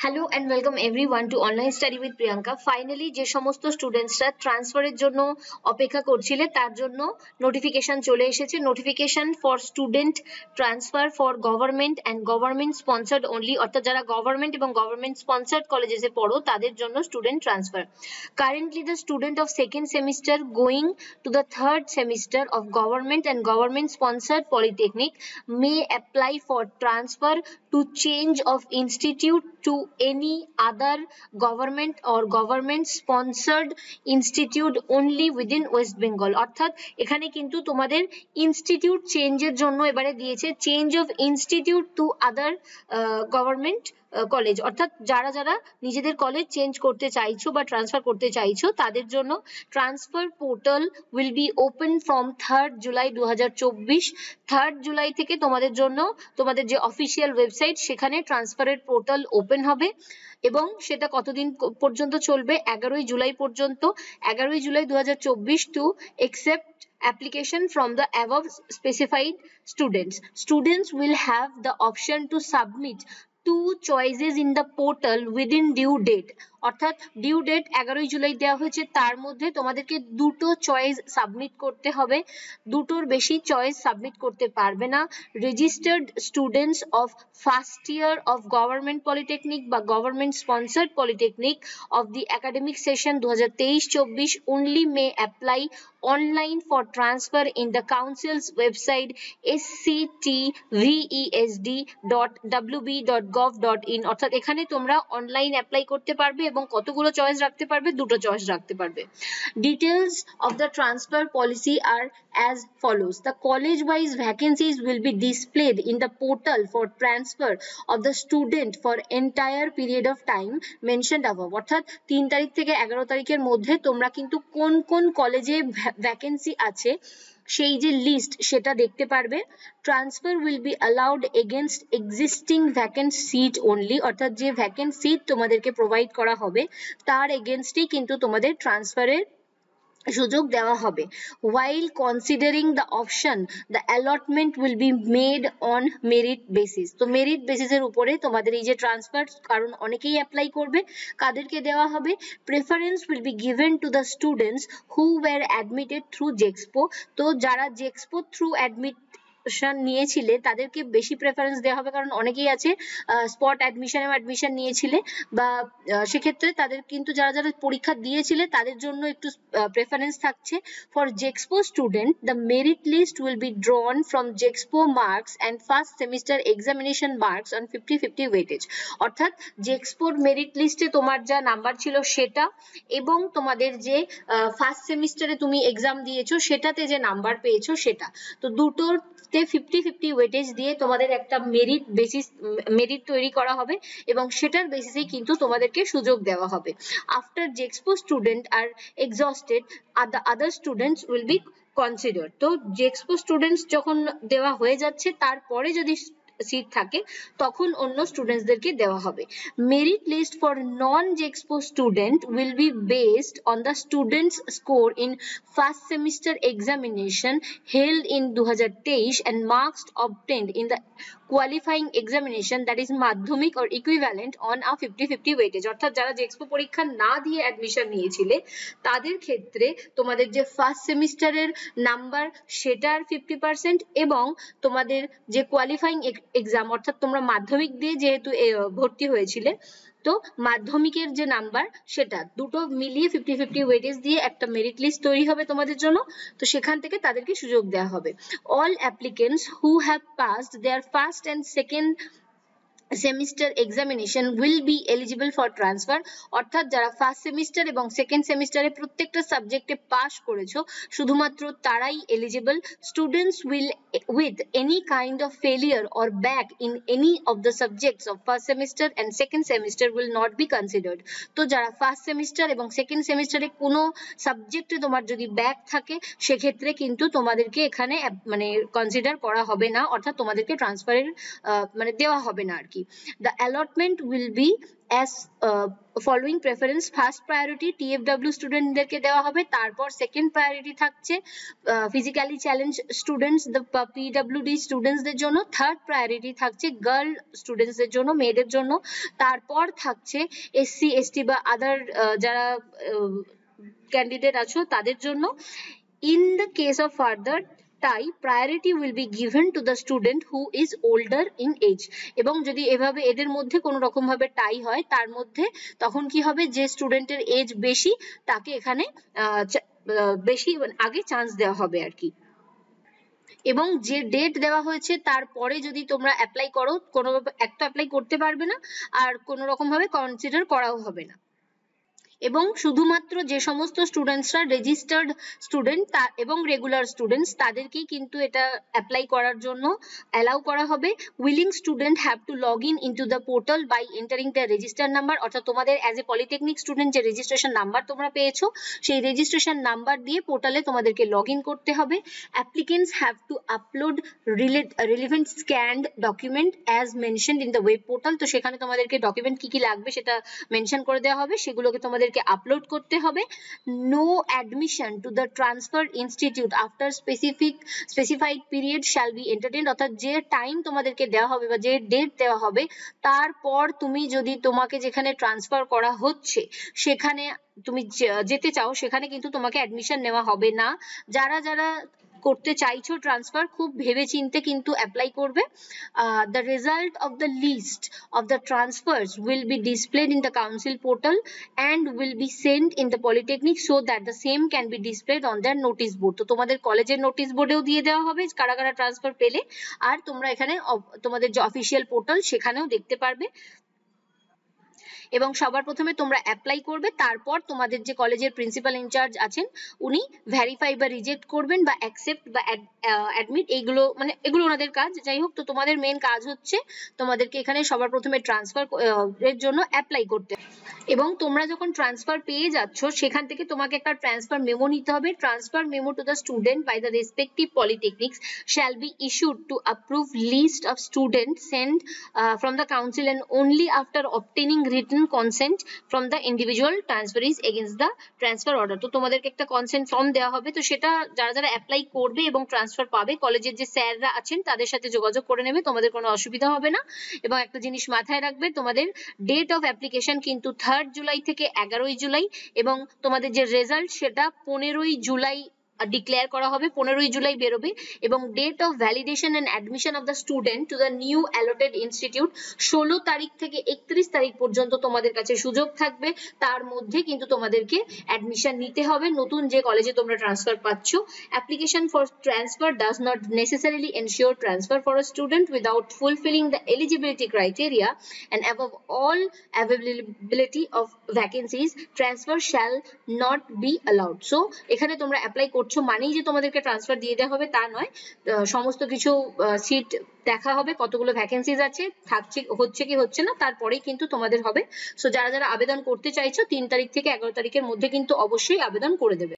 Hello and welcome everyone two online study with Priyanka. Finally যে সমস্ত স্টুডেন্টসরা ট্রান্সফারের জন্য অপেক্ষা করছিলে তার জন্য নোটিফিকেশন চলে এসেছে। Notification for student transfer for government and government sponsored only, অর্থাৎ যারা গভর্নমেন্ট এবং গভর্নমেন্ট স্পন্সার্ড কলেজেসে পড়ো তাদের জন্য student transfer. Currently the student of second semester going to the third semester of government and government sponsored polytechnic may apply for transfer to change of institute to any other government or government sponsored institute only within West Bengal। অর্থাৎ এখানে কিন্তু তোমাদের institute চেঞ্জের জন্য এবারে দিয়েছে change of institute to other government college, অর্থাৎ যারা যারা নিজেদের কলেজ চেঞ্জ করতে চাইছো বা ট্রান্সফার করতে চাইছো তাদের জন্য transfer portal will be open from 3rd July 2024। 3rd July থেকে তোমাদের জন্য তোমাদের যে অফিসিয়াল ওয়েবসাইট সেখানে ট্রান্সফারের পোর্টাল ওপেন হবে এবং সেটা কতদিন পর্যন্ত চলবে? 11ই জুলাই পর্যন্ত। 11ই July 2024 to accept application from the above specified students. Students will have the option to submit two choices in the portal within due date। অর্থাৎ ডিউ ডেট 11ই জুলাই দেওয়া হয়েছে, তার মধ্যে তোমাদেরকে দুটো চয়েস সাবমিট করতে হবে, দুটোর বেশি চয়েস সাবমিট করতে পারবে না। Registered students of first year of government polytechnic বা government sponsored polytechnic of the academic session 2023-24 only may apply online for transfer in the council's website sctvesd.wb.gov.in। অর্থাৎ এখানে তোমরা অনলাইন অ্যাপ্লাই করতে পারবে এবং কতগুলো চয়েস রাখতে পারবে? দুটো চয়েস রাখতে পারবে। Details of the transfer policy are as follows. The college wise vacancies will be displayed in the portal for transfer of the student for entire period of time mentioned above। অর্থাৎ 3 তারিখ থেকে 11 তারিখের মধ্যে তোমরা কিন্তু কোন কোন কলেজে ভ্যাকেন্সি আছে সেই যে লিস্ট সেটা দেখতে পারবে। Transfer will be allowed against existing vacant seat only, অর্থাৎ যে ভ্যাকেন্ট সিট তোমাদেরকে প্রোভাইড করা হবে তার এগেনস্টেই কিন্তু তোমাদের ট্রান্সফারের সুযোগ দেওয়া হবে। while considering the option the allotment will be made on merit basis। তো মেরিট বেসিসের উপরে তোমাদের এই যে ট্রান্সফার, কারণ অনেকেই অ্যাপ্লাই করবে, কাদেরকে দেওয়া হবে? preference will be given to the students who were admitted through JEXPO। তো যারা JEXPO থ্রু নিয়েছিলে তাদেরকে বেশি প্রেফারেন্স দেওয়া হবে, কারণ অনেকেই আছে স্পট অ্যাডমিশন নিয়েছিলে বা সেক্ষেত্রে তাদের কিন্তু যারা যারা পরীক্ষা দিয়েছিলে তাদের জন্য একটু প্রেফারেন্স থাকছে। For JEXPO student the merit list will be drawn from JEXPO marks and first semester examination marks on 50-50 weightage. অর্থাৎ JEXPOর মেরিট লিস্টে তোমার যা নাম্বার ছিল সেটা এবং তোমাদের যে ফার্স্ট সেমিস্টারে তুমি এক্সাম দিয়েছো সেটাতে যে নাম্বার পেয়েছো সেটা, তো দুটোর 50-50 ওয়েটেজ দিয়ে তোমাদের একটা মেরিট তৈরি করা হবে এবং সেটার বেসিসেই কিন্তু তোমাদেরকে সুযোগ দেওয়া হবে। After JEXPO student are exhausted the other students will be considered। তো JEXPO স্টুডেন্টস যখন দেওয়া হয়ে যাচ্ছে তারপরে যদি সিট থাকে তখন অন্য স্টুডেন্টসদেরকে দেওয়া হবে। Merit list for non JEXPO student will be based on the students score in first semester examination held in 2023 and marks obtained in the qualifying examination that is madhyamik or equivalent on a 50-50 weightage। অর্থাৎ যারা JEXPO পরীক্ষা না দিয়ে admission নিয়েছিলে তাদের ক্ষেত্রে তোমাদের যে ফার্স্ট সেমিস্টারের নাম্বার সেটার 50% এবং তোমাদের যে কোয়ালিফাইং এক্সাম, অর্থাৎ তোমরা মাধ্যমিক দিয়ে যেহেতু ভর্তি হয়েছিলে তো মাধ্যমিকের যে নাম্বার সেটা দুটো মিলিয়ে 50-50 ওয়েটেজ দিয়ে একটা মেরিট লিস্ট তৈরি হবে তোমাদের জন্য, তো সেখান থেকে তাদেরকে সুযোগ দেওয়া হবে। all applicants who have passed their first and second semester examination will be eligible for transfer. অর্থাৎ যারা ফার্স্ট সেমিস্টার এবং সেকেন্ড সেমিস্টারে প্রত্যেকটা সাবজেক্টে পাস করেছো শুধুমাত্র তারাই eligible. Students will with any kind of failure or back in any of the subjects of first semester and second semester will not be considered. তো যারা ফার্স্ট সেমিস্টার এবং সেকেন্ড সেমিস্টারে কোনো সাবজেক্টে তোমার যদি ব্যাক থাকে সেক্ষেত্রে কিন্তু তোমাদেরকে এখানে মানে কনসিডার করা হবে না, অর্থাৎ তোমাদেরকে ট্রান্সফারের মানে দেওয়া হবে না আর কি। কি, the allotment will be as following preference: first priority TFW স্টুডেন্টদেরকে দেওয়া হবে, তারপর সেকেন্ড প্রায়োরিটি থাকছে ফিজিক্যালি চ্যালেঞ্জ স্টুডেন্টস PWD স্টুডেন্টসদের জন্য, থার্ড প্রায়োরিটি থাকছে গার্ল স্টুডেন্টসদের জন্য, মেয়েদের জন্য, তারপর থাকছে SC ST বা আদার যারা ক্যান্ডিডেট আছো তাদের জন্য। In the case of further tie, priority will be given to the student who is older in age, এবং যদি এভাবে এদের মধ্যে কোনো রকম ভাবে টাই হয় তার মধ্যে তখন কি হবে, যে স্টুডেন্টের এজ বেশি তাকে এখানে বেশি আগে চান্স দেওয়া হবে আর কি। এবং যে ডেট দেওয়া হয়েছে তারপরে যদি তোমরা অ্যাপ্লাই করো, কোনো এক তো অ্যাপ্লাই করতে পারবে না, আর কোনো রকম ভাবে কনসিডার করাও হবে না। এবং শুধুমাত্র যে সমস্ত স্টুডেন্টসরা রেজিস্টার্ড স্টুডেন্ট এবং রেগুলার স্টুডেন্টস তাদেরকেই কিন্তু এটা অ্যাপ্লাই করার জন্য অ্যালাউ করা হবে। Willing student have to log in into the portal by entering the register number, অর্থাৎ তোমাদের অ্যাজ এ পলিটেকনিক স্টুডেন্ট যে রেজিস্ট্রেশন নাম্বার তোমরা পেয়েছো সেই রেজিস্ট্রেশন নাম্বার দিয়ে পোর্টালে তোমাদেরকে লগ ইন করতে হবে। Applicants have to upload relevant scanned document as mentioned in the web portal, তো সেখানে তোমাদেরকে ডকুমেন্ট কি কি লাগবে সেটা মেনশন করে দেওয়া হবে, সেগুলোকে তোমাদের আপলোড করতে হবে। No admission to the transfer institute after specified period shall be entertained, অর্থাৎ যে টাইম তোমাদেরকে দেওয়া হবে বা যে ডেট দেওয়া হবে তারপর তুমি যদি তোমাকে যেখানে ট্রান্সফার করা হচ্ছে সেখানে তুমি যেতে চাও সেখানে কিন্তু তোমাকে অ্যাডমিশন নেওয়া হবে না। যারা যারা করতে চাইছো ট্রান্সফার খুব ভেবেচিন্তে কিন্তু অ্যাপ্লাই করবে। The result of the list of the transfers will be displayed in the council portal and will be sent in the polytechnic so that the same can be displayed on their notice board, তো তোমাদের কলেজের notice বোর্ডেও দিয়ে দেওয়া হবে কারা কারা transfer পেলে, আর তোমরা এখানে তোমাদের যে অফিসিয়াল পোর্টাল সেখানেও দেখতে পারবে। এবং সবার প্রথমে তোমরা অ্যাপ্লাই করবে, তারপর তোমাদের যে কলেজের প্রিন্সিপাল ইনচার্জ আছেন উনি ভেরিফাই বা রিজেক্ট করবেন বা অ্যাকসেপ্ট বা অ্যাডমিট, এইগুলো মানে এগুলো ওনাদের কাজ। যাই হোক, তো তোমাদের মেন কাজ হচ্ছে তোমাদেরকে এখানে সবার প্রথমে ট্রান্সফার এর জন্য অ্যাপ্লাই করতে, এবং তোমরা যখন ট্রান্সফার পেয়ে যাচ্ছ সেখান থেকে তোমাকে একটা ট্রান্সফার মেমো নিতে হবে। Transfer memo to the student by the respective polytechnics shall be issued to approve list of students sent from the council and only after obtaining written consent from the individual transferees against the transfer order, তো তোমাদেরকে একটা consent form দেওয়া হবে, তো সেটা যারা যারা apply করবে এবং ট্রান্সফার পাবে কলেজের যে স্যাররা আছেন তাদের সাথে যোগাযোগ করে নেবে, তোমাদের কোনো অসুবিধা হবে না। এবং একটা জিনিস মাথায় রাখবে, তোমাদের ডেট অফ অ্যাপ্লিকেশন কিন্তু 3rd জুলাই থেকে 11ই জুলাই, এবং তোমাদের যে রেজাল্ট সেটা 15ই জুলাই ডিক্লেয়ার করা হবে, 15ই জুলাই বেরোবে, এবং date of validation and admission of the student to the new allotted institute 16 তারিখ থেকে 31 তারিখ পর্যন্ত তোমাদের কাছে সুযোগ থাকবে, তার মধ্যে কিন্তু তোমাদেরকে অ্যাডমিশন নিতে হবে নতুন যে কলেজে তোমরা ট্রান্সফার পাচ্ছ। Application for transfer does not necessarily ensure transfer for a student without fulfilling the eligibility criteria and above all availability of vacancies transfer shall not be allowed, so এখানে তোমরা অ্যাপ্লাই করছো মানেই যে তোমাদেরকে ট্রান্সফার দিয়ে দেওয়া হবে তা নয়, সমস্ত কিছু সিট দেখা হবে, কতগুলো ভ্যাকেন্সিজ আছে, থাকছে হচ্ছে কি হচ্ছে না, তারপরেই কিন্তু তোমাদের হবে। সো যারা যারা আবেদন করতে চাইছো 3 তারিখ থেকে 11 তারিখের মধ্যে কিন্তু অবশ্যই আবেদন করে দেবে।